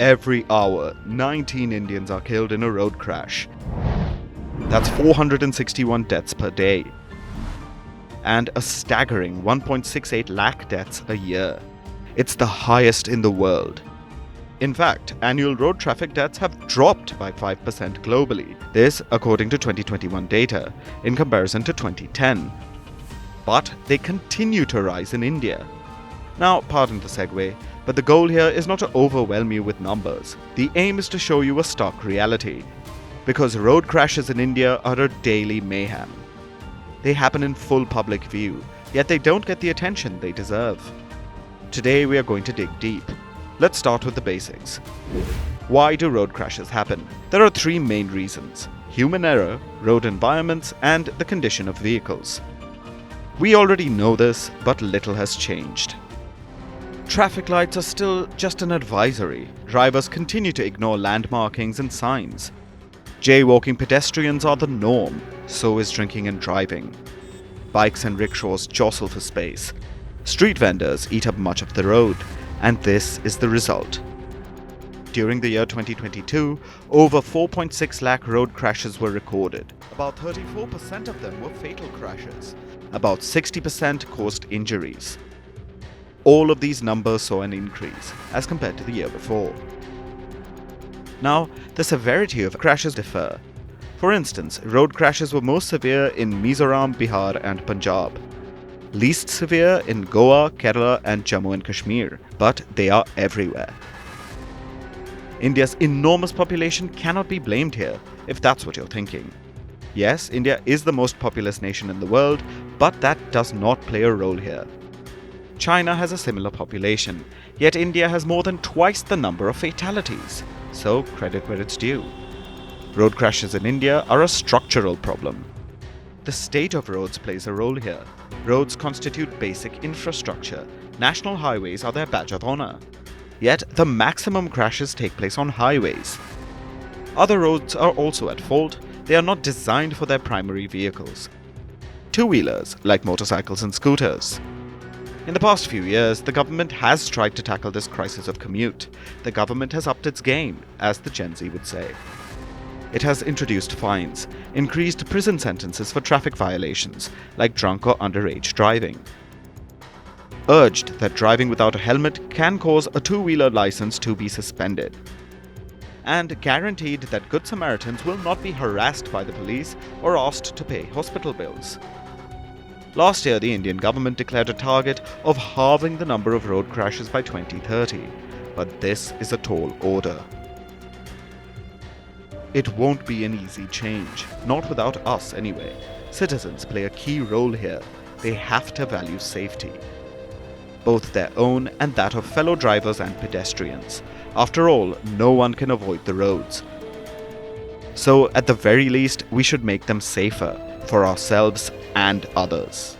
Every hour, 19 Indians are killed in a road crash. That's 461 deaths per day. And a staggering 1.68 lakh deaths a year. It's the highest in the world. In fact, annual road traffic deaths have dropped by 5% globally. This, according to 2021 data, in comparison to 2010. But they continue to rise in India. Now, pardon the segue, but the goal here is not to overwhelm you with numbers. The aim is to show you a stark reality. Because road crashes in India are a daily mayhem. They happen in full public view, yet they don't get the attention they deserve. Today we are going to dig deep. Let's start with the basics. Why do road crashes happen? There are three main reasons: human error, road environments, and the condition of vehicles. We already know this, but little has changed. Traffic lights are still just an advisory. Drivers continue to ignore landmarkings and signs. Jaywalking pedestrians are the norm, so is drinking and driving. Bikes and rickshaws jostle for space. Street vendors eat up much of the road, and this is the result. During the year 2022, over 4.6 lakh road crashes were recorded. About 34% of them were fatal crashes. About 60% caused injuries. All of these numbers saw an increase as compared to the year before. Now, the severity of crashes differ. For instance, road crashes were most severe in Mizoram, Bihar, and Punjab. Least severe in Goa, Kerala, and Jammu and Kashmir, but they are everywhere. India's enormous population cannot be blamed here, if that's what you're thinking. Yes, India is the most populous nation in the world, but that does not play a role here. China has a similar population, yet India has more than twice the number of fatalities. So, credit where it's due. Road crashes in India are a structural problem. The state of roads plays a role here. Roads constitute basic infrastructure. National highways are their badge of honor. Yet, the maximum crashes take place on highways. Other roads are also at fault. They are not designed for their primary vehicles. Two-wheelers, like motorcycles and scooters. In the past few years, the government has tried to tackle this crisis of commute. The government has upped its game, as the Gen Z would say. It has introduced fines, increased prison sentences for traffic violations, like drunk or underage driving. Urged that driving without a helmet can cause a two-wheeler license to be suspended. And guaranteed that Good Samaritans will not be harassed by the police or asked to pay hospital bills. Last year, the Indian government declared a target of halving the number of road crashes by 2030, but this is a tall order. It won't be an easy change, not without us anyway. Citizens play a key role here. They have to value safety, both their own and that of fellow drivers and pedestrians. After all, no one can avoid the roads. So, at the very least, we should make them safer for ourselves and others.